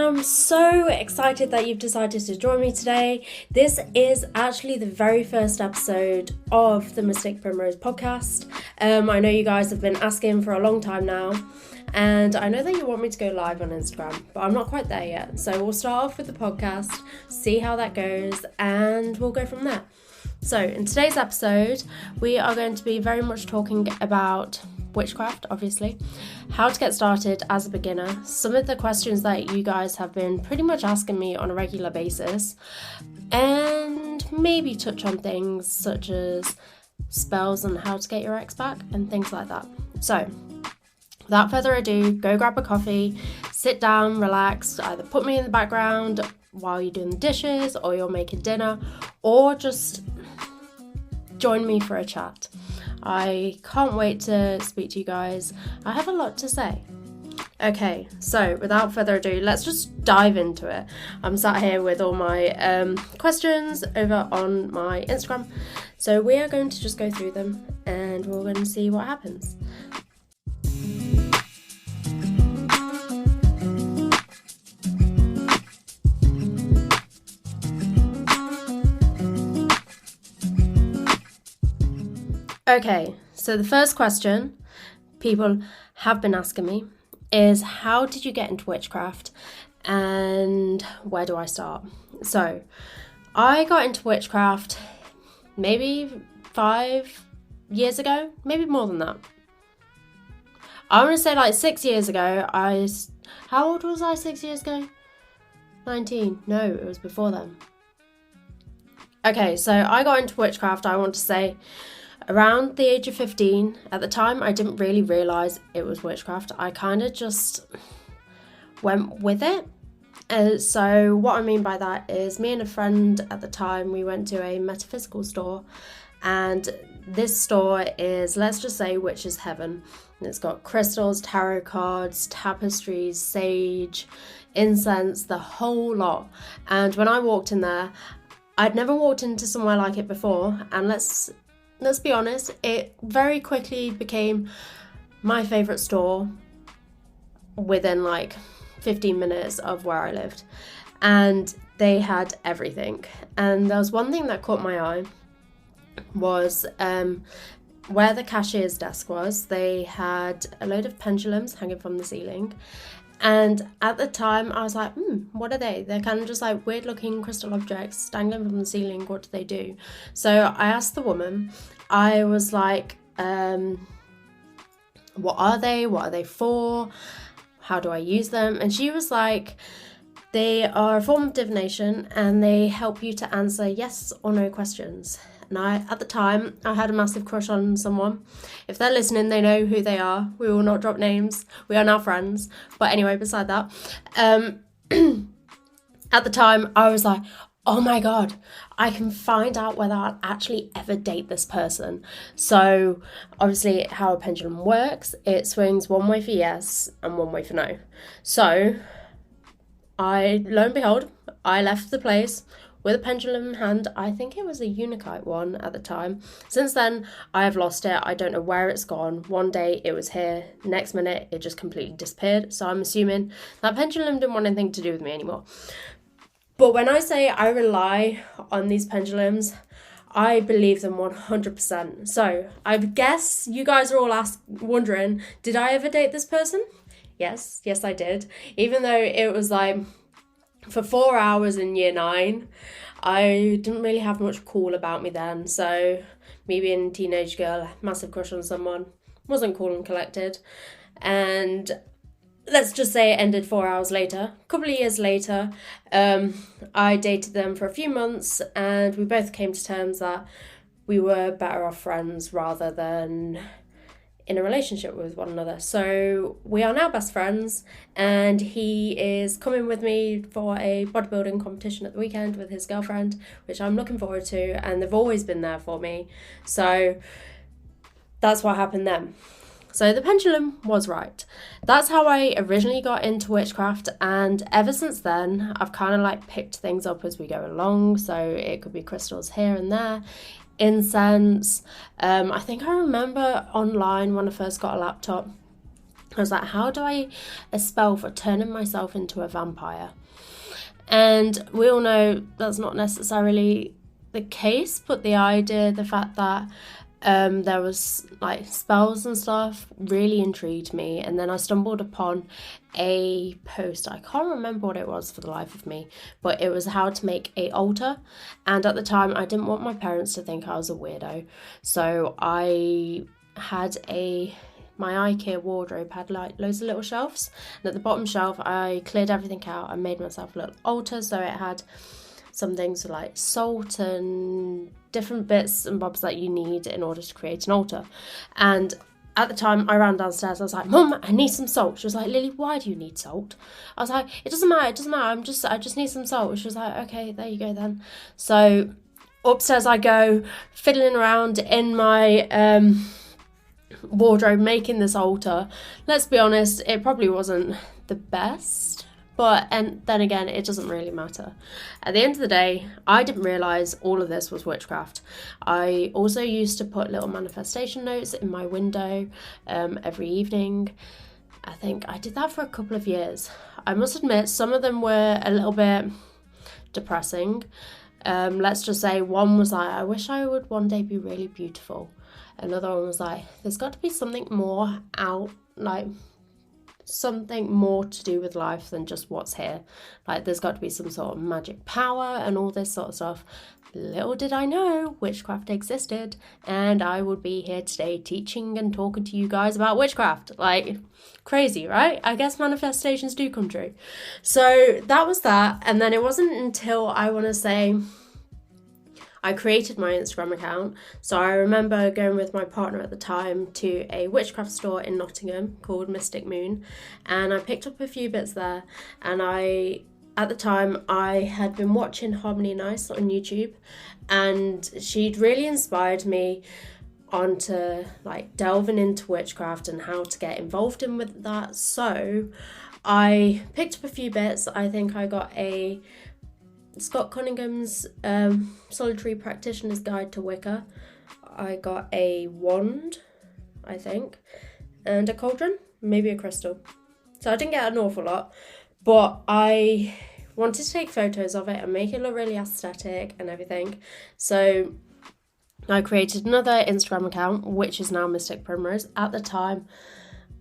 am so excited that you've decided to join me today. This is actually the very first episode of the Mystic Primrose podcast. I know you guys have been asking for a long time now, and I know that you want me to go live on Instagram, but I'm not quite there yet. So we'll start off with the podcast, see how that goes, and we'll go from there. So in today's episode, we are going to be very much talking about witchcraft, obviously, how to get started as a beginner, some of the questions that you guys have been pretty much asking me on a regular basis, and maybe touch on things such as spells and how to get your ex back and things like that. So without further ado, go grab a coffee, sit down, relax, either put me in the background while you're doing the dishes or you're making dinner, or just join me for a chat. I can't wait to speak to you guys. I have a lot to say. Okay, so without further ado, let's just dive into it. I'm sat here with all my questions over on my Instagram. So we are going to just go through them and we're going to see what happens. Okay, so the first question people have been asking me is, how did you get into witchcraft and where do I start? So I got into witchcraft maybe 5 years ago, maybe more than that. I want to say like 6 years ago. How old was I 6 years ago? 19. No, it was before then. Okay, so I got into witchcraft, I want to say, around the age of 15. At the time, I didn't really realise it was witchcraft. I kind of just went with it. So what I mean by that is, me and a friend at the time, we went to a metaphysical store, and this store is, let's just say, witch's heaven. And it's got crystals, tarot cards, tapestries, sage, incense, the whole lot. And when I walked in there, I'd never walked into somewhere like it before, and let's be honest, it very quickly became my favourite store within like 15 minutes of where I lived. And they had everything. And there was one thing that caught my eye, was where the cashier's desk was. They had a load of pendulums hanging from the ceiling. And at the time, I was like, what are they? They're kind of just like weird looking crystal objects dangling from the ceiling. What do they do? So I asked the woman, I was like, what are they? What are they for? How do I use them? And she was like, they are a form of divination and they help you to answer yes or no questions. And at the time, I had a massive crush on someone. If they're listening, they know who they are. We will not drop names. We are now friends. But anyway, beside that, at the time, I was like, oh my God, I can find out whether I'll actually ever date this person. So obviously how a pendulum works, it swings one way for yes and one way for no. So lo and behold, I left the place with a pendulum in hand. I think it was a Unikite one at the time. Since then, I have lost it. I don't know where it's gone. One day it was here, next minute it just completely disappeared. So I'm assuming that pendulum didn't want anything to do with me anymore. But when I say I rely on these pendulums, I believe them 100%. So I guess you guys are all wondering, did I ever date this person? Yes, I did. Even though it was like for 4 hours in year 9, I didn't really have much cool about me then. So me being a teenage girl, massive crush on someone, wasn't cool and collected. And let's just say it ended 4 hours later. A couple of years later, I dated them for a few months and we both came to terms that we were better off friends rather than in a relationship with one another. So we are now best friends, and he is coming with me for a bodybuilding competition at the weekend with his girlfriend, which I'm looking forward to, and they've always been there for me. So that's what happened then. So the pendulum was right. That's how I originally got into witchcraft, and ever since then I've kind of like picked things up as we go along. So it could be crystals here and there, incense. I think I remember online when I first got a laptop, I was like, how do a spell for turning myself into a vampire? And we all know that's not necessarily the case, but the fact that there was like spells and stuff really intrigued me. And then I stumbled upon a post, I can't remember what it was for the life of me, but it was how to make a altar. And at the time I didn't want my parents to think I was a weirdo, so I had my IKEA wardrobe had like loads of little shelves, and at the bottom shelf I cleared everything out and made myself a little altar. So it had some things like salt and different bits and bobs that you need in order to create an altar. And at the time I ran downstairs, I was like, Mum, I need some salt. She was like, Lily, why do you need salt? I was like, it doesn't matter, I just need some salt. She was like, okay, there you go then. So upstairs I go, fiddling around in my wardrobe making this altar. Let's be honest, it probably wasn't the best, and then again, it doesn't really matter. At the end of the day, I didn't realise all of this was witchcraft. I also used to put little manifestation notes in my window every evening. I think I did that for a couple of years. I must admit, some of them were a little bit depressing. Let's just say one was like, I wish I would one day be really beautiful. Another one was like, there's got to be something more something more to do with life than just what's here. Like, there's got to be some sort of magic power and all this sort of stuff. Little did I know witchcraft existed, and I would be here today teaching and talking to you guys about witchcraft. Like, crazy, right? I guess manifestations do come true. So that was that. And then it wasn't until, I want to say, I created my Instagram account. So I remember going with my partner at the time to a witchcraft store in Nottingham called Mystic Moon, and I picked up a few bits there. And at the time I had been watching Harmony Nice on YouTube, and she'd really inspired me onto like delving into witchcraft and how to get involved in with that. So I picked up a few bits. I think I got a Scott Cunningham's Solitary Practitioner's Guide to Wicca. I got a wand, I think, and a cauldron, maybe a crystal. So I didn't get an awful lot, but I wanted to take photos of it and make it look really aesthetic and everything. So I created another Instagram account, which is now Mystic Primrose. At the time,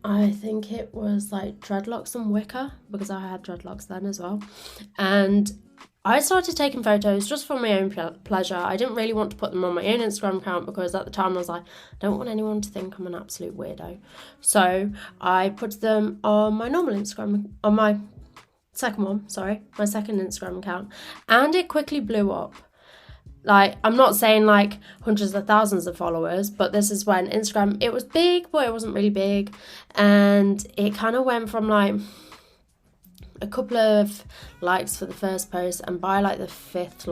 I think it was like dreadlocks and Wicca, because I had dreadlocks then as well. And I started taking photos just for my own pleasure. I didn't really want to put them on my own Instagram account because at the time I was like, I don't want anyone to think I'm an absolute weirdo. So I put them on my normal Instagram, on my second Instagram account, and it quickly blew up. Like, I'm not saying like hundreds of thousands of followers, but this is when Instagram, it was big, but it wasn't really big. And it kind of went from like a couple of likes for the first post, and by like the fifth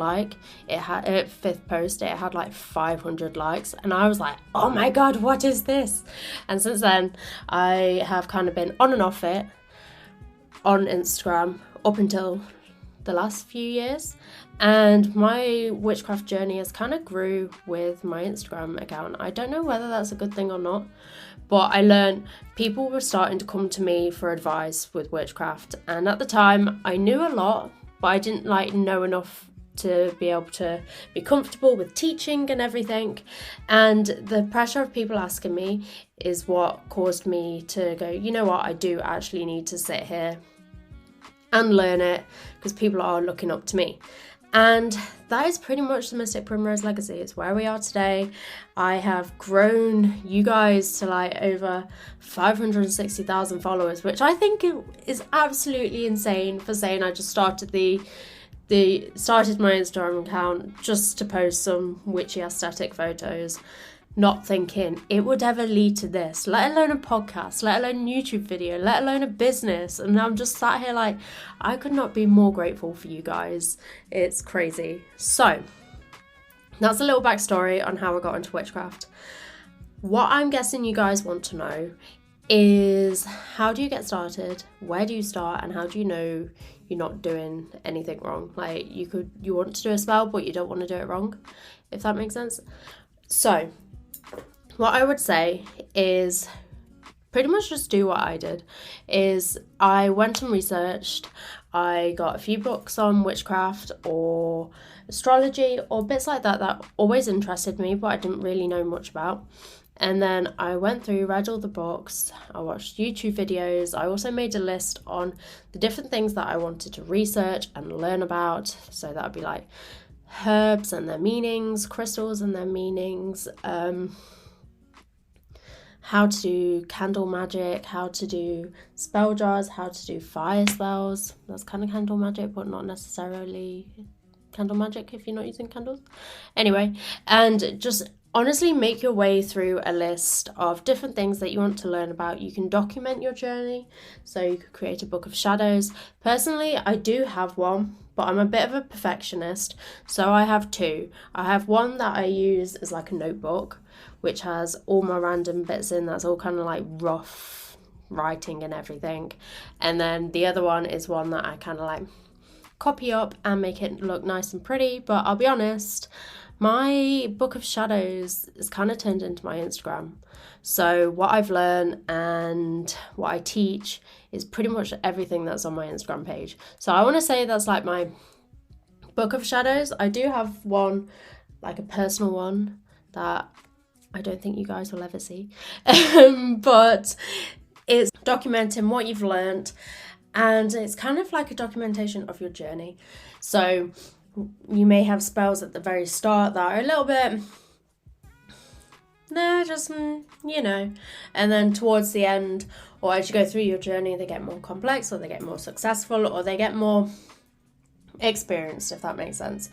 post it had like 500 likes, and I was like, oh my god, what is this? And since then I have kind of been on and off it on Instagram up until the last few years, and my witchcraft journey has kind of grew with my Instagram account. I don't know whether that's a good thing or not, but I learned people were starting to come to me for advice with witchcraft, and at the time I knew a lot, but I didn't like know enough to be able to be comfortable with teaching and everything. And the pressure of people asking me is what caused me to go, you know what, I do actually need to sit here and learn it, because people are looking up to me. And that is pretty much the Mystic Primrose legacy. It's where we are today. I have grown you guys to like over 560,000 followers, which I think is absolutely insane for saying I just started started my Instagram account just to post some witchy aesthetic photos, not thinking it would ever lead to this, let alone a podcast, let alone a YouTube video, let alone a business. And I'm just sat here like, I could not be more grateful for you guys. It's crazy. So that's a little backstory on how I got into witchcraft. What I'm guessing you guys want to know is, how do you get started? Where do you start? And how do you know you're not doing anything wrong? Like, you want to do a spell, but you don't want to do it wrong, if that makes sense. So what I would say is pretty much just do what I did. Is I went and researched. I got a few books on witchcraft or astrology or bits like that always interested me, but I didn't really know much about. And then I went through, read all the books, I watched YouTube videos. I also made a list on the different things that I wanted to research and learn about. So that would be like herbs and their meanings, crystals and their meanings, how to do candle magic, how to do spell jars, how to do fire spells. That's kind of candle magic, but not necessarily candle magic if you're not using candles. Anyway, and just honestly make your way through a list of different things that you want to learn about. You can document your journey, so you could create a book of shadows. Personally, I do have one, but I'm a bit of a perfectionist, so I have two. I have one that I use as like a notebook, which has all my random bits in, that's all kind of like rough writing and everything. And then the other one is one that I kind of like copy up and make it look nice and pretty. But I'll be honest, my book of shadows is kind of turned into my Instagram. So what I've learned and what I teach is pretty much everything that's on my Instagram page. So I want to say that's like my book of shadows. I do have one, like a personal one, that I don't think you guys will ever see. But it's documenting what you've learned, and it's kind of like a documentation of your journey. So you may have spells at the very start that are a little bit, and then towards the end, or as you go through your journey, they get more complex, or they get more successful, or they get more experienced, if that makes sense.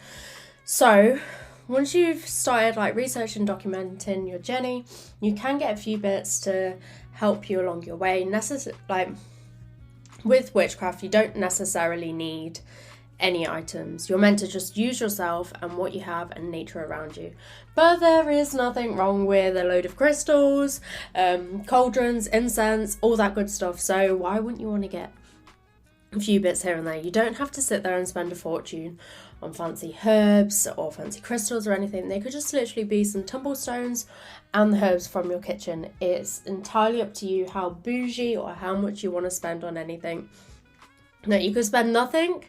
So once you've started like researching, documenting your journey, you can get a few bits to help you along your way. Like with witchcraft, you don't necessarily need any items. You're meant to just use yourself and what you have and nature around you. But there is nothing wrong with a load of crystals, cauldrons, incense, all that good stuff. So why wouldn't you want to get a few bits here and there? You don't have to sit there and spend a fortune on fancy herbs or fancy crystals or anything. They could just literally be some tumblestones and the herbs from your kitchen. It's entirely up to you how bougie or how much you want to spend on anything. Now, you could spend nothing,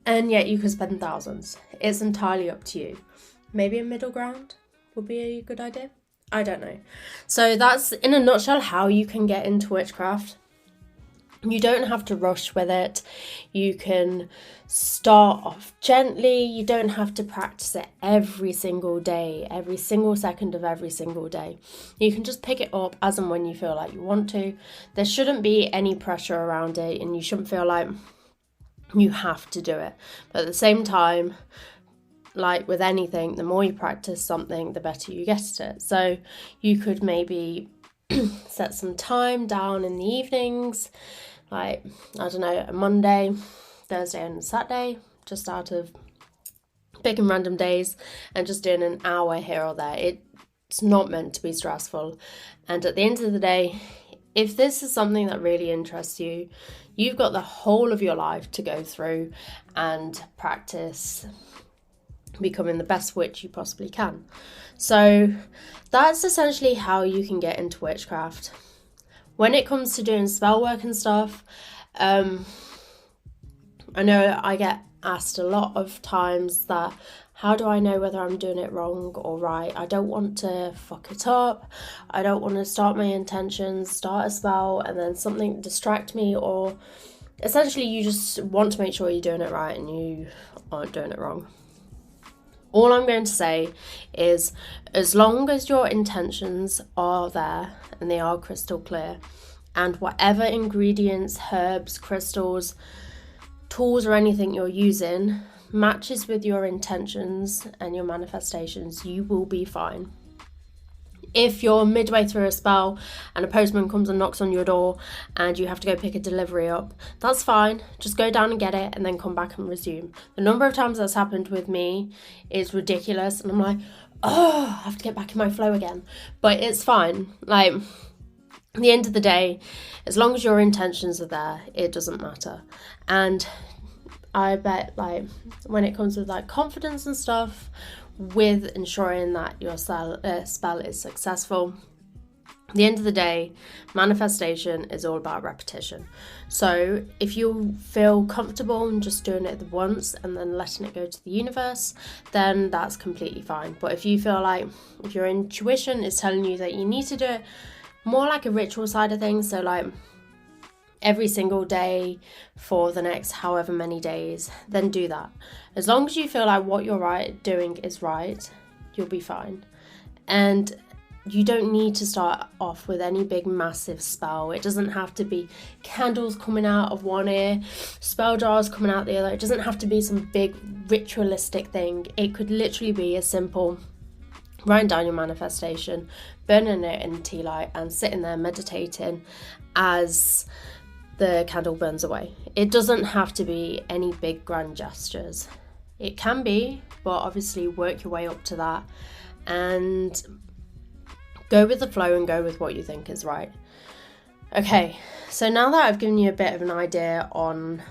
and yet you could spend thousands. It's entirely up to you. Maybe a middle ground would be a good idea. I don't know. So that's, in a nutshell, how you can get into witchcraft. You don't have to rush with it. You can start off gently. You don't have to practice it every single day, every single second of every single day. You can just pick it up as and when you feel like you want to. There shouldn't be any pressure around it, and you shouldn't feel like you have to do it. But at the same time, like with anything, the more you practice something, the better you get at it. So you could maybe set some time down in the evenings, like, I don't know, a Monday, Thursday and Saturday, just out of picking random days and just doing an hour here or there. It's not meant to be stressful. And at the end of the day, if this is something that really interests you, you've got the whole of your life to go through and practice becoming the best witch you possibly can. So that's essentially how you can get into witchcraft. When it comes to doing spell work and stuff, I know I get asked a lot of times that, how do I know whether I'm doing it wrong or right? I don't want to fuck it up. I don't want to start my intentions, start a spell, and then something distract me, or essentially you just want to make sure you're doing it right and you aren't doing it wrong. All I'm going to say is, as long as your intentions are there and they are crystal clear, and whatever ingredients, herbs, crystals, tools or anything you're using matches with your intentions and your manifestations, you will be fine. If you're midway through a spell and a postman comes and knocks on your door and you have to go pick a delivery up, that's fine. Just go down and get it and then come back and resume. The number of times that's happened with me is ridiculous, and I'm like, oh, I have to get back in my flow again. But it's fine. Like, at the end of the day, as long as your intentions are there, it doesn't matter. And I bet, like, when it comes with like confidence and stuff, with ensuring that your spell is successful, At the end of the day, manifestation is all about repetition. So if you feel comfortable in just doing it once and then letting it go to the universe, then that's completely fine. But if you feel like, if your intuition is telling you that you need to do it more like a ritual side of things, so like every single day for the next however many days, then do that. As long as you feel like what you're doing is right, you'll be fine. And you don't need to start off with any big massive spell. It doesn't have to be candles coming out of one ear, spell jars coming out the other. It doesn't have to be some big ritualistic thing. It could literally be a simple writing down your manifestation, burning it in tea light and sitting there meditating as the candle burns away. It doesn't have to be any big grand gestures. It can be, but obviously work your way up to that and go with the flow and go with what you think is right. Okay, so now that I've given you a bit of an idea on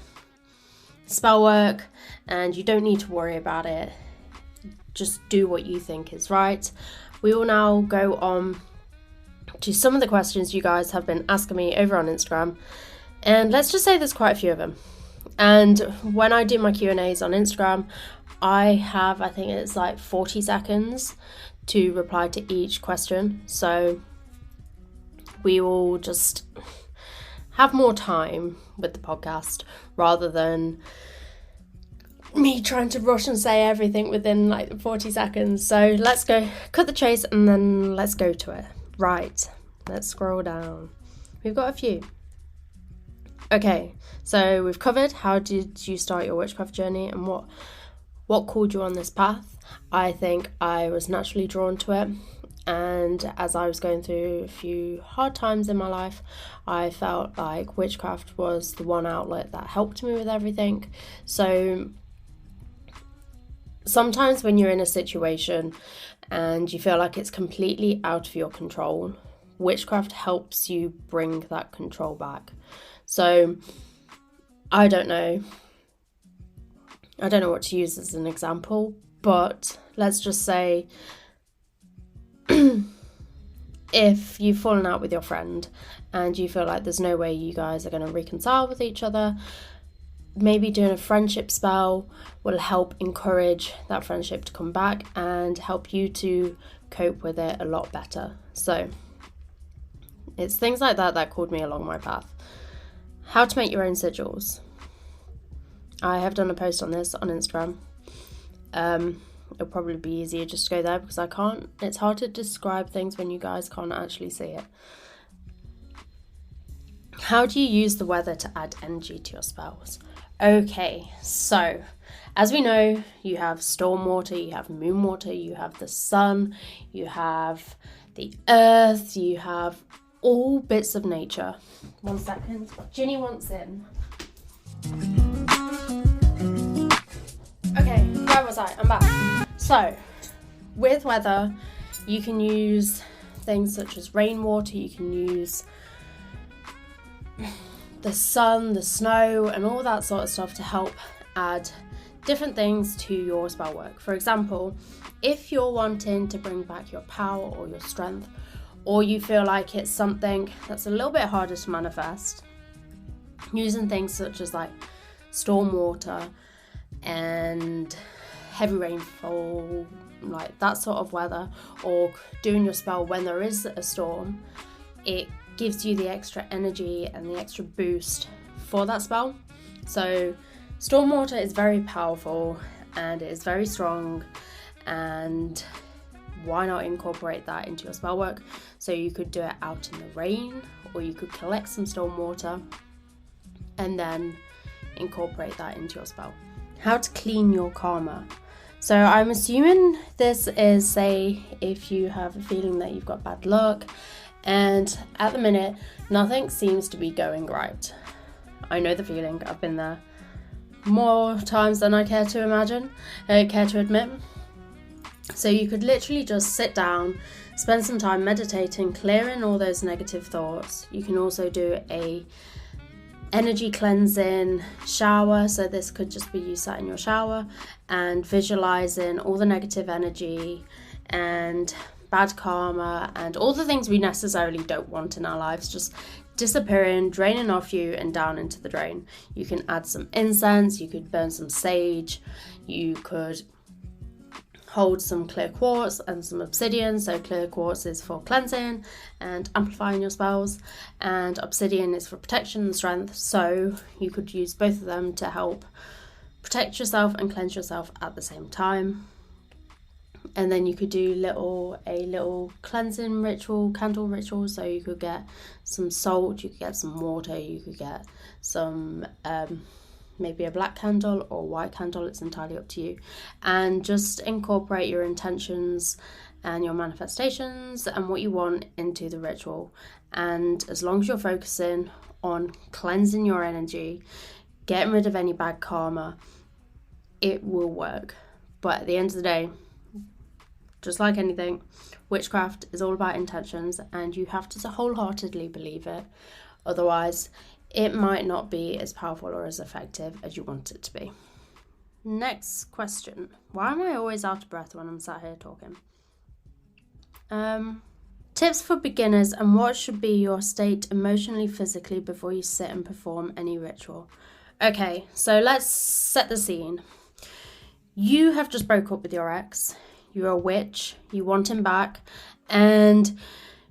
spell work and you don't need to worry about it, just do what you think is right. We will now go on to some of the questions you guys have been asking me over on Instagram. And let's just say there's quite a few of them. And when I do my Q&As on Instagram, I think it's like 40 seconds to reply to each question. So we will just have more time with the podcast rather than me trying to rush and say everything within like 40 seconds. So let's go, cut the chase, and then let's go to it. Right, let's scroll down. We've got a few. Okay, so we've covered how did you start your witchcraft journey and what called you on this path. I think I was naturally drawn to it, and as I was going through a few hard times in my life, I felt like witchcraft was the one outlet that helped me with everything. So sometimes when you're in a situation and you feel like it's completely out of your control, witchcraft helps you bring that control back. So I don't know what to use as an example, but let's just say if you've fallen out with your friend and you feel like there's no way you guys are going to reconcile with each other, maybe doing a friendship spell will help encourage that friendship to come back and help you to cope with it a lot better. So it's things like that called me along my path. How to make your own sigils. I have done a post on this on Instagram. It'll probably be easier just to go there because it's hard to describe things when you guys can't actually see it. How do you use the weather to add energy to your spells? Okay, so as we know, you have storm water, you have moon water, you have the sun, you have the earth, you have all bits of nature. 1 second, Ginny wants in. Okay, where was I? I'm back. So, with weather, you can use things such as rainwater, you can use the sun, the snow, and all that sort of stuff to help add different things to your spell work. For example, if you're wanting to bring back your power or your strength, or you feel like it's something that's a little bit harder to manifest, using things such as like storm water and heavy rainfall, like that sort of weather, or doing your spell when there is a storm, it gives you the extra energy and the extra boost for that spell. So storm water is very powerful and it is very strong, and why not incorporate that into your spell work? So you could do it out in the rain, or you could collect some storm water and then incorporate that into your spell. How to clean your karma. So I'm assuming this is, say, if you have a feeling that you've got bad luck and at the minute nothing seems to be going right. I know the feeling, I've been there more times than I care to admit. So you could literally just sit down, spend some time meditating, clearing all those negative thoughts. You can also do a energy cleansing shower. So this could just be you sat in your shower and visualizing all the negative energy and bad karma and all the things we necessarily don't want in our lives just disappearing, draining off you and down into the drain. You can add some incense, you could burn some sage, you could hold some clear quartz and some obsidian. So clear quartz is for cleansing and amplifying your spells, and obsidian is for protection and strength. So you could use both of them to help protect yourself and cleanse yourself at the same time. And then you could do a little cleansing ritual, candle ritual. So you could get some salt, you could get some water, you could get some maybe a black candle or white candle, it's entirely up to you, and just incorporate your intentions and your manifestations and what you want into the ritual. And as long as you're focusing on cleansing your energy, getting rid of any bad karma, it will work. But at the end of the day, just like anything, witchcraft is all about intentions, and you have to wholeheartedly believe it. Otherwise, it might not be as powerful or as effective as you want it to be. Next question. Why am I always out of breath when I'm sat here talking? Tips for beginners, and what should be your state emotionally, physically before you sit and perform any ritual? Okay, so let's set the scene. You have just broke up with your ex. You're a witch. You want him back. And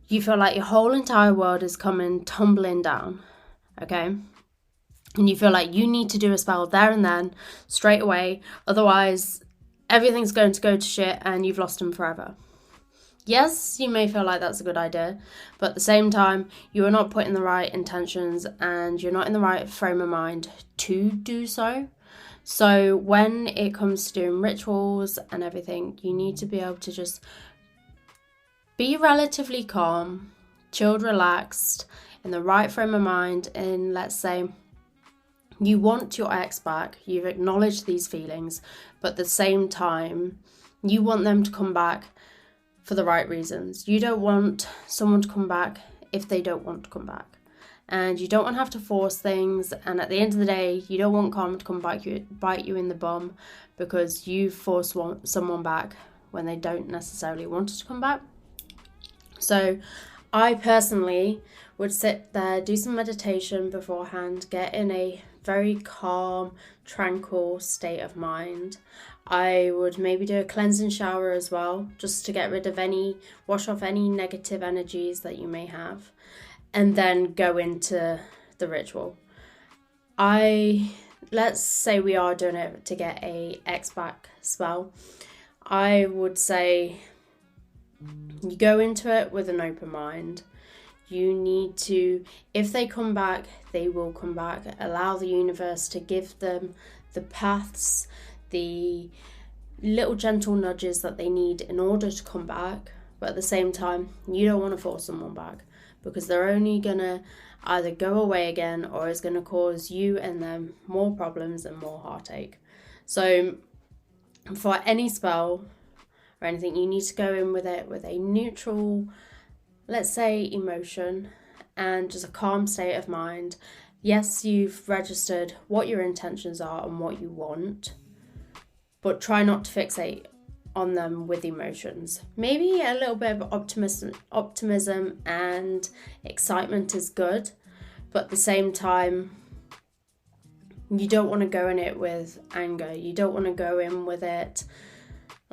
you feel like your whole entire world is coming tumbling down. Okay? And you feel like you need to do a spell there and then, straight away. Otherwise, everything's going to go to shit and you've lost him forever. Yes, you may feel like that's a good idea, but at the same time, you are not putting the right intentions and you're not in the right frame of mind to do so. So when it comes to doing rituals and everything, you need to be able to just be relatively calm, chilled, relaxed, in the right frame of mind. And let's say you want your ex back, you've acknowledged these feelings, but at the same time, you want them to come back for the right reasons. You don't want someone to come back if they don't want to come back. And you don't want to have to force things. And at the end of the day, you don't want karma to come bite you in the bum because you forced someone back when they don't necessarily want to come back. So I personally would sit there, do some meditation beforehand, get in a very calm, tranquil state of mind. I would maybe do a cleansing shower as well, just to get rid of wash off any negative energies that you may have, and then go into the ritual. Let's say we are doing it to get a ex back spell. I would say you go into it with an open mind. You need to, if they come back, they will come back. Allow the universe to give them the paths, the little gentle nudges that they need in order to come back. But at the same time, you don't want to force someone back because they're only going to either go away again or it's going to cause you and them more problems and more heartache. So for any spell or anything, you need to go in with it with a neutral, let's say, emotion and just a calm state of mind. Yes, you've registered what your intentions are and what you want, but try not to fixate on them with emotions. Maybe a little bit of optimism and excitement is good, but at the same time, you don't want to go in it with anger. You don't want to go in with it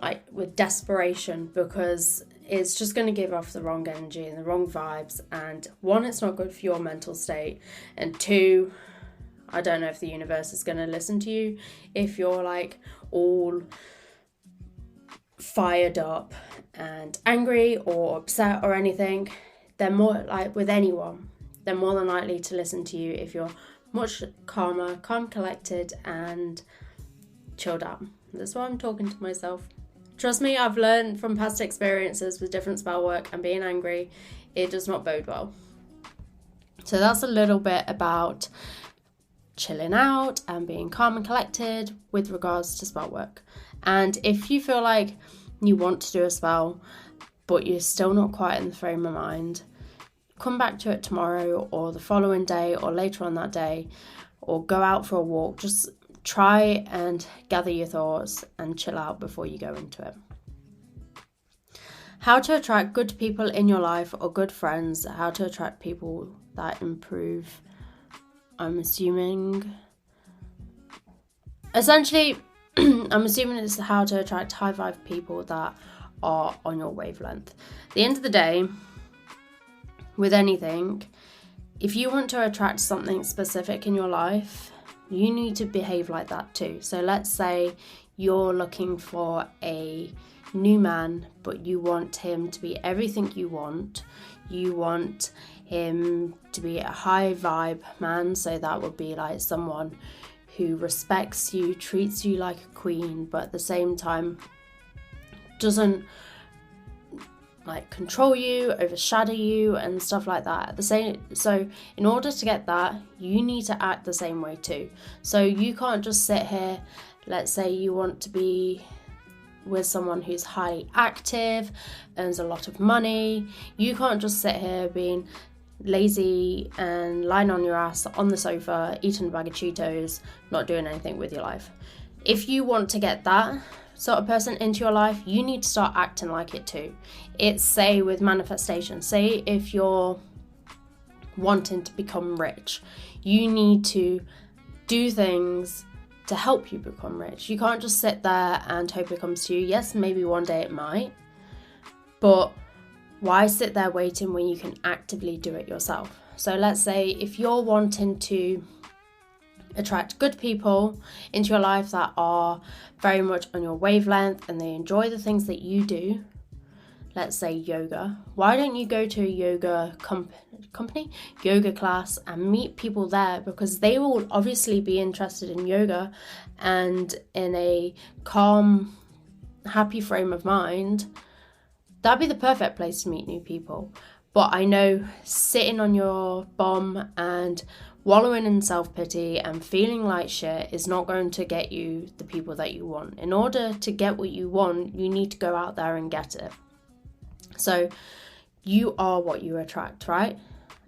like with desperation, because it's just going to give off the wrong energy and the wrong vibes. And one, it's not good for your mental state. And two, I don't know if the universe is going to listen to you if you're like all fired up and angry or upset or anything. They're more like with anyone, they're more than likely to listen to you if you're much calmer, calm, collected and chilled out. That's why I'm talking to myself. Trust me, I've learned from past experiences with different spell work and being angry, it does not bode well. So that's a little bit about chilling out and being calm and collected with regards to spell work. And if you feel like you want to do a spell but you're still not quite in the frame of mind, come back to it tomorrow or the following day or later on that day, or go out for a walk. Just try and gather your thoughts and chill out before you go into it. How to attract good people in your life or good friends. How to attract people that improve. I'm assuming. Essentially, I'm assuming it's how to attract high vibe people that are on your wavelength. At the end of the day, with anything, if you want to attract something specific in your life, you need to behave like that too. So let's say you're looking for a new man, but you want him to be everything you want. You want him to be a high vibe man, so that would be like someone who respects you, treats you like a queen, but at the same time doesn't like control you, overshadow you and stuff like that. So in order to get that, you need to act the same way too. So you can't just sit here, let's say you want to be with someone who's highly active, earns a lot of money. You can't just sit here being lazy and lying on your ass on the sofa, eating a bag of Cheetos, not doing anything with your life. If you want to get that sort of person into your life, you need to start acting like it too. It's, say, with manifestation. Say if you're wanting to become rich, you need to do things to help you become rich. You can't just sit there and hope it comes to you. Yes, maybe one day it might, but why sit there waiting when you can actively do it yourself? So let's say if you're wanting to attract good people into your life that are very much on your wavelength and they enjoy the things that you do, let's say yoga, why don't you go to a yoga yoga class and meet people there, because they will obviously be interested in yoga and in a calm, happy frame of mind. That'd be the perfect place to meet new people. But I know sitting on your bum and wallowing in self-pity and feeling like shit is not going to get you the people that you want. In order to get what you want, you need to go out there and get it. So you are what you attract, right?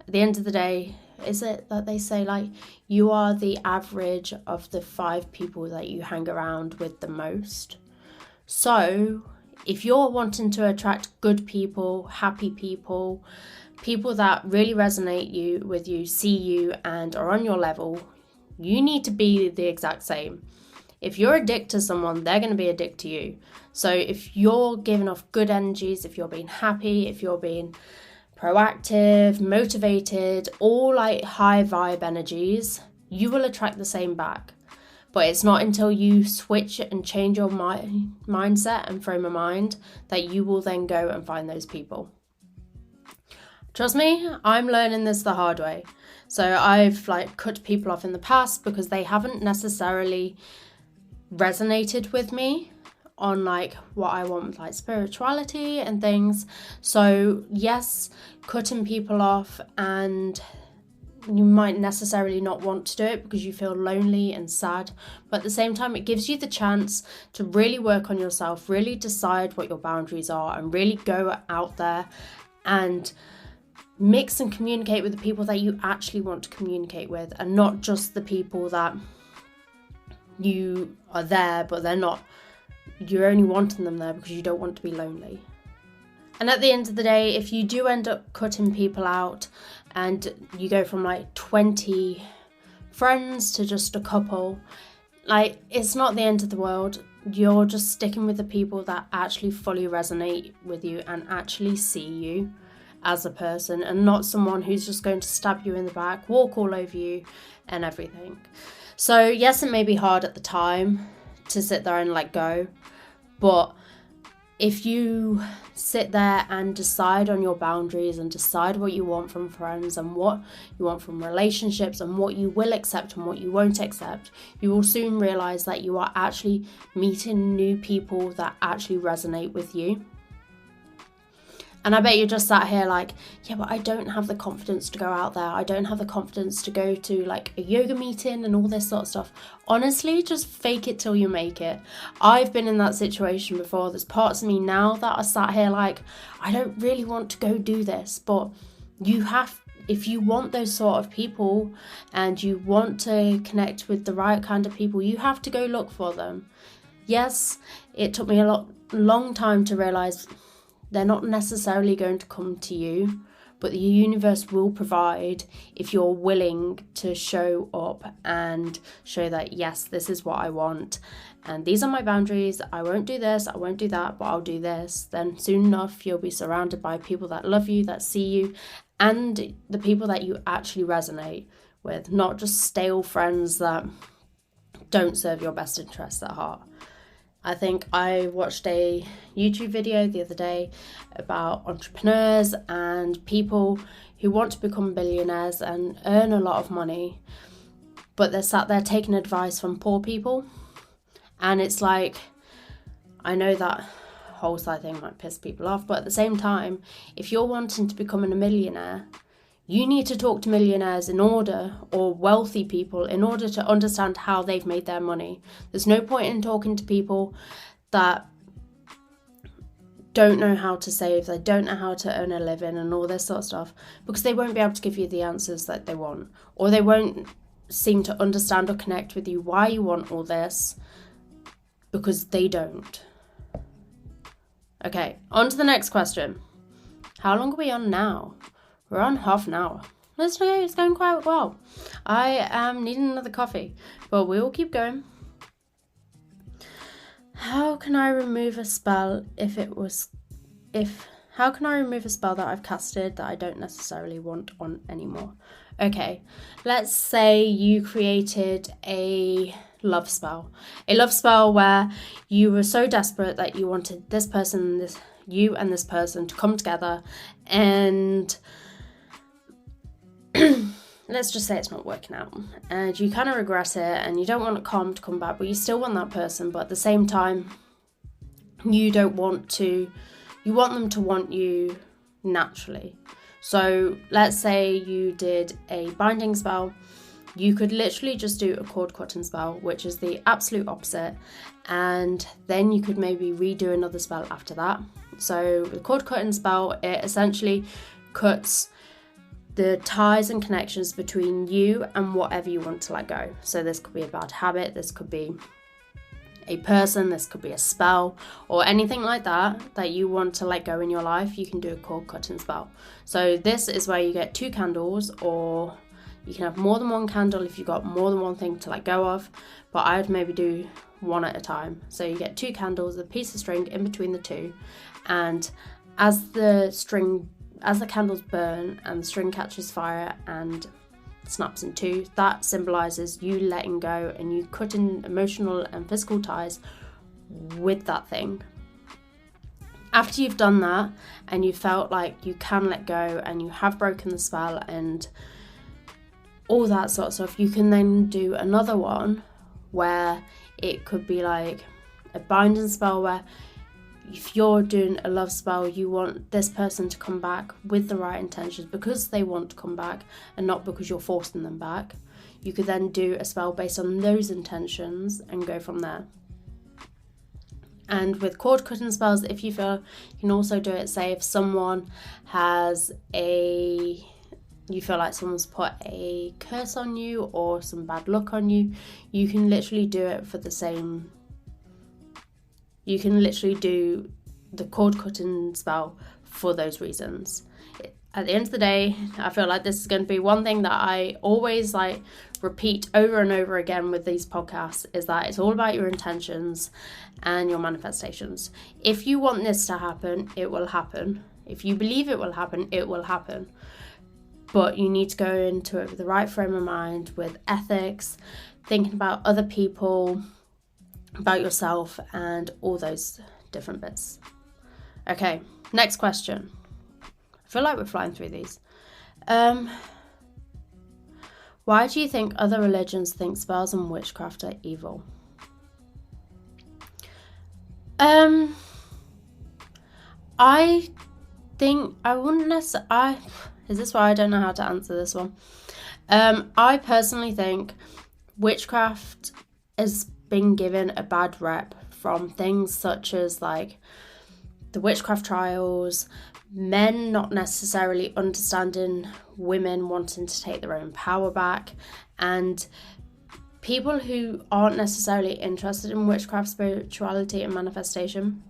At the end of the day, is it that they say like you are the average of the 5 people that you hang around with the most? So if you're wanting to attract good people, happy people, people that really resonate with you, see you and are on your level, you need to be the exact same. If you're addicted to someone, they're going to be addicted to you. So if you're giving off good energies, if you're being happy, if you're being proactive, motivated, all like high vibe energies, you will attract the same back. But it's not until you switch and change your mindset and frame of mind that you will then go and find those people. Trust me, I'm learning this the hard way. So I've like cut people off in the past because they haven't necessarily resonated with me on like what I want with like spirituality and things. So yes, cutting people off, and you might necessarily not want to do it because you feel lonely and sad, but at the same time it gives you the chance to really work on yourself, really decide what your boundaries are, and really go out there and mix and communicate with the people that you actually want to communicate with, and not just the people that you are there but they're not, you're only wanting them there because you don't want to be lonely. And at the end of the day, if you do end up cutting people out and you go from like 20 friends to just a couple, like it's not the end of the world. You're just sticking with the people that actually fully resonate with you and actually see you as a person, and not someone who's just going to stab you in the back, walk all over you and everything. So yes, it may be hard at the time to sit there and let go, but if you sit there and decide on your boundaries and decide what you want from friends and what you want from relationships and what you will accept and what you won't accept, you will soon realize that you are actually meeting new people that actually resonate with you. And I bet you're just sat here like, yeah, but I don't have the confidence to go out there. I don't have the confidence to go to like a yoga meeting and all this sort of stuff. Honestly, just fake it till you make it. I've been in that situation before. There's parts of me now that are sat here like, I don't really want to go do this. But you have, if you want those sort of people and you want to connect with the right kind of people, you have to go look for them. Yes, it took me a long time to realise they're not necessarily going to come to you, but the universe will provide if you're willing to show up and show that, yes, this is what I want, and these are my boundaries. I won't do this, I won't do that, but I'll do this. Then soon enough, you'll be surrounded by people that love you, that see you, and the people that you actually resonate with, not just stale friends that don't serve your best interests at heart. I think I watched a YouTube video the other day about entrepreneurs and people who want to become billionaires and earn a lot of money, but they're sat there taking advice from poor people. And it's like, I know that whole side thing might piss people off, but at the same time, if you're wanting to become a millionaire, you need to talk to millionaires or wealthy people in order to understand how they've made their money. There's no point in talking to people that don't know how to save, they don't know how to earn a living and all this sort of stuff, because they won't be able to give you the answers that they want, or they won't seem to understand or connect with you why you want all this, because they don't. Okay, on to the next question. How long are we on now? We're on half an hour. It's going quite well. I am needing another coffee, but we will keep going. How can I remove a spell how can I remove a spell that I've casted that I don't necessarily want on anymore? Okay, let's say you created a love spell. A love spell where you were so desperate that you wanted this person, you and this person to come together, and let's just say it's not working out, and you kind of regret it, and you don't want Calm to come back, but you still want that person, but at the same time, you want them to want you naturally. So let's say you did a binding spell. You could literally just do a cord cutting spell, which is the absolute opposite, and then you could maybe redo another spell after that. So the cord cutting spell, it essentially cuts the ties and connections between you and whatever you want to let go. So this could be a bad habit, this could be a person, this could be a spell, or anything like that you want to let go in your life. You can do a cord cutting spell. So this is where you get 2 candles, or you can have more than 1 candle if you've got more than one thing to let go of, but I would maybe do 1 at a time. So you get 2 candles, a piece of string in between the 2, and as the candles burn and the string catches fire and snaps in 2, that symbolises you letting go and you cutting emotional and physical ties with that thing. After you've done that and you felt like you can let go and you have broken the spell and all that sort of stuff, you can then do another one where it could be like a binding spell, where if you're doing a love spell, you want this person to come back with the right intentions because they want to come back and not because you're forcing them back. You could then do a spell based on those intentions and go from there. And with cord cutting spells, if you feel, you can also do it, say if someone you feel like someone's put a curse on you or some bad luck on you, you can literally do it for the same. You can literally do the cord cutting spell for those reasons. At the end of the day, I feel like this is going to be one thing that I always repeat over and over again with these podcasts, is that it's all about your intentions and your manifestations. If you want this to happen, it will happen. If you believe it will happen, it will happen. But you need to go into it with the right frame of mind, with ethics, thinking about other people, about yourself, and all those different bits. Okay, next question. I feel like we're flying through these. Why do you think other religions think spells and witchcraft are evil? I think I wouldn't necessarily. Is this why I don't know how to answer this one? I personally think witchcraft has been given a bad rep from things such as the witchcraft trials, men not necessarily understanding women wanting to take their own power back, and people who aren't necessarily interested in witchcraft, spirituality and manifestation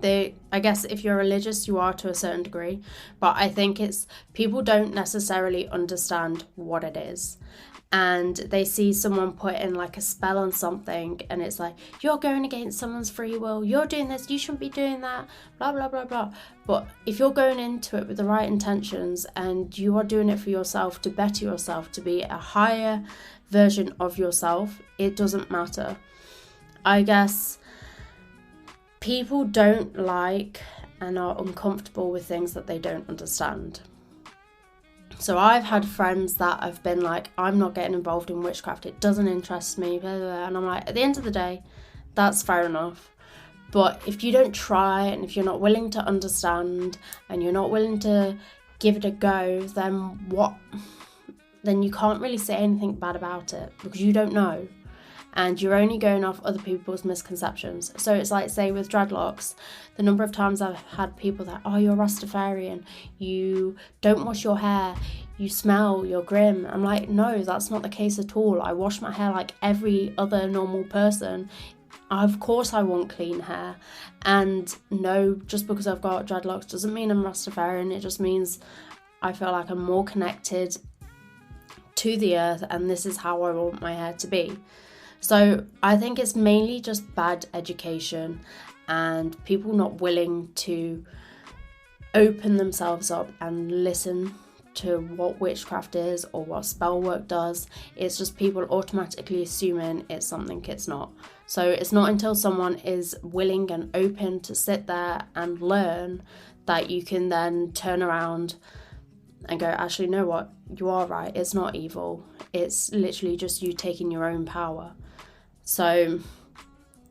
I guess if you're religious, you are to a certain degree, but I think it's people don't necessarily understand what it is. And they see someone put in like a spell on something, and it's like, you're going against someone's free will, you're doing this, you shouldn't be doing that, blah blah blah blah. But if you're going into it with the right intentions and you are doing it for yourself, to better yourself, to be a higher version of yourself, it doesn't matter. I guess people don't like and are uncomfortable with things that they don't understand. So I've had friends that have been like, I'm not getting involved in witchcraft, it doesn't interest me, blah, blah, blah. And I'm like, at the end of the day, that's fair enough. But if you don't try, and if you're not willing to understand, and you're not willing to give it a go, then then you can't really say anything bad about it, because you don't know. And you're only going off other people's misconceptions. So it's like, say with dreadlocks, the number of times I've had people that, oh, you're Rastafarian, you don't wash your hair, you smell, you're grim. I'm like, no, that's not the case at all. I wash my hair like every other normal person. Of course I want clean hair. And no, just because I've got dreadlocks doesn't mean I'm Rastafarian. It just means I feel like I'm more connected to the earth, and this is how I want my hair to be. So I think it's mainly just bad education and people not willing to open themselves up and listen to what witchcraft is or what spell work does. It's just people automatically assuming it's something it's not. So it's not until someone is willing and open to sit there and learn that you can then turn around and go, actually, you know what? You are right. It's not evil. It's literally just you taking your own power. So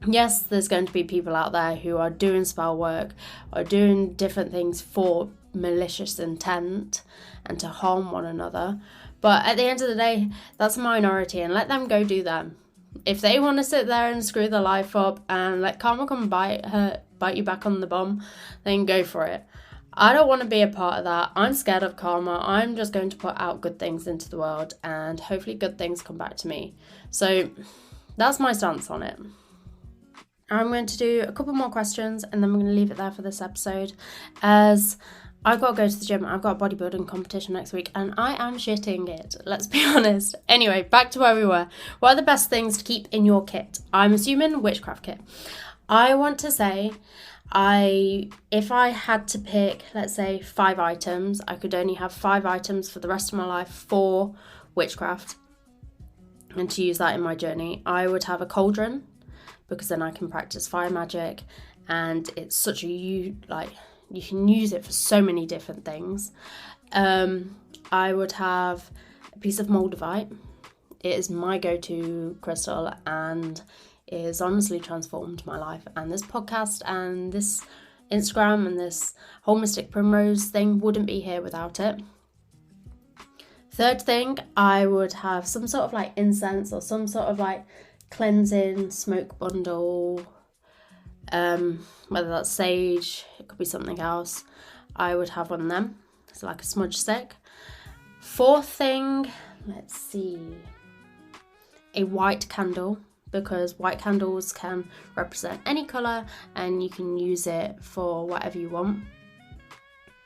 yes, there's going to be people out there who are doing spell work or doing different things for malicious intent and to harm one another. But at the end of the day, that's a minority, and let them go do them. If they want to sit there and screw their life up and let karma come bite you back on the bum, then go for it. I don't want to be a part of that. I'm scared of karma. I'm just going to put out good things into the world, and hopefully good things come back to me. So that's my stance on it. I'm going to do a couple more questions, and then we're going to leave it there for this episode, as I've got to go to the gym. I've got a bodybuilding competition next week, and I am shitting it. Let's be honest. Anyway, back to where we were. What are the best things to keep in your kit? I'm assuming witchcraft kit. I want to say, if I had to pick, let's say 5 items, I could only have 5 items for the rest of my life for witchcraft, and to use that in my journey. I would have a cauldron, because then I can practice fire magic, and it's such you can use it for so many different things. I would have a piece of moldavite. It is my go-to crystal, and it has honestly transformed my life, and this podcast and this Instagram and this whole Mystic Primrose thing wouldn't be here without it. Third thing, I would have some sort of like incense or some sort of like cleansing smoke bundle, whether that's sage, it could be something else. I would have one of them. It's like a smudge stick. Fourth thing, let's see, a white candle, because white candles can represent any colour and you can use it for whatever you want.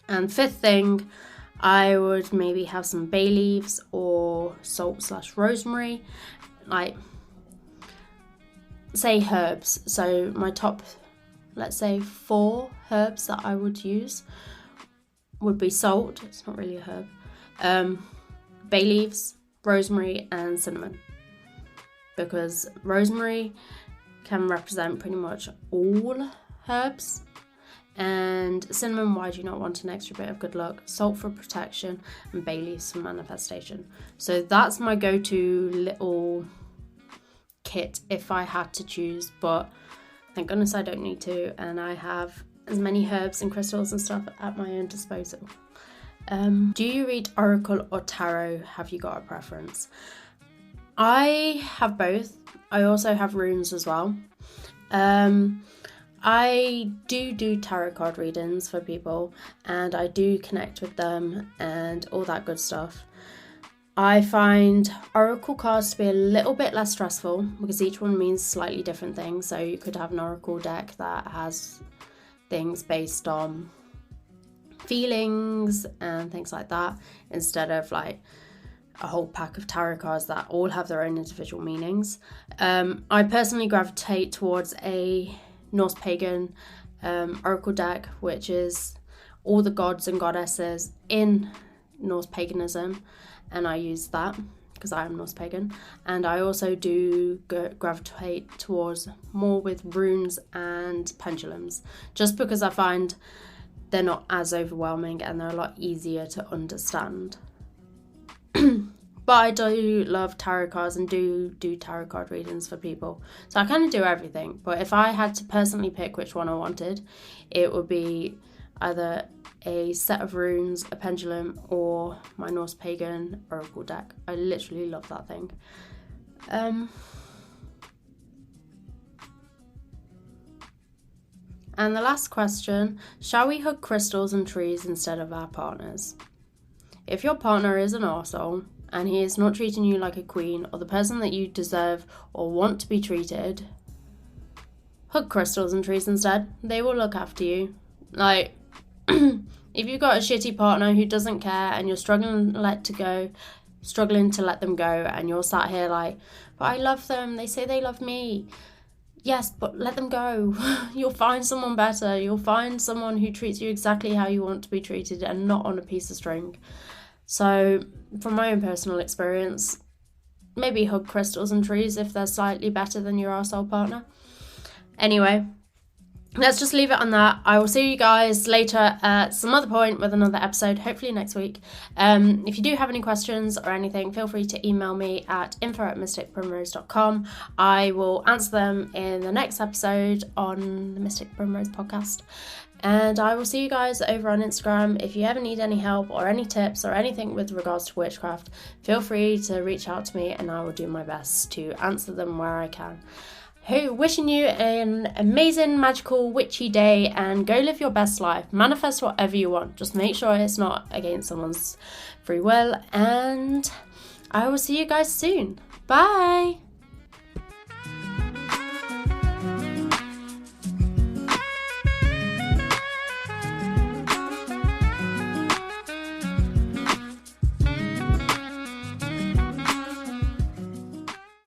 And fifth thing, I would maybe have some bay leaves or salt/rosemary, like say herbs. So my top, let's say 4 herbs that I would use would be salt, it's not really a herb, bay leaves, rosemary and cinnamon, because rosemary can represent pretty much all herbs, and cinnamon, why do you not want an extra bit of good luck, salt for protection, and bay leaves for manifestation. So that's my go-to little kit if I had to choose, but thank goodness I don't need to, and I have as many herbs and crystals and stuff at my own disposal. Do you read oracle or tarot? Have you got a preference? I have both. I also have runes as well. I do tarot card readings for people, and I do connect with them and all that good stuff. I find oracle cards to be a little bit less stressful because each one means slightly different things. So you could have an oracle deck that has things based on feelings and things like that, instead of like a whole pack of tarot cards that all have their own individual meanings. I personally gravitate towards a Norse pagan oracle deck, which is all the gods and goddesses in Norse paganism, and I use that because I am Norse pagan. And I also do gravitate towards more with runes and pendulums, just because I find they're not as overwhelming and they're a lot easier to understand. But I do love tarot cards and do tarot card readings for people. So I kind of do everything. But if I had to personally pick which one I wanted, it would be either a set of runes, a pendulum, or my Norse pagan oracle deck. I literally love that thing. And the last question, shall we hug crystals and trees instead of our partners? If your partner is an arsehole and he is not treating you like a queen or the person that you deserve or want to be treated, hug crystals and trees instead. They will look after you. Like, if you've got a shitty partner who doesn't care and you're struggling to let them go, and you're sat here like, but I love them, they say they love me. Yes, but let them go. You'll find someone better. You'll find someone who treats you exactly how you want to be treated and not on a piece of string. So, from my own personal experience, maybe hug crystals and trees if they're slightly better than your arsehole partner. Anyway, let's just leave it on that. I will see you guys later at some other point with another episode, hopefully next week. If you do have any questions or anything, feel free to email me at info@mysticprimrose.com. I will answer them in the next episode on the Mystic Primrose podcast. And I will see you guys over on Instagram. If you ever need any help or any tips or anything with regards to witchcraft, feel free to reach out to me and I will do my best to answer them where I can. Wishing you an amazing, magical, witchy day, and go live your best life. Manifest whatever you want. Just make sure it's not against someone's free will. And I will see you guys soon. Bye!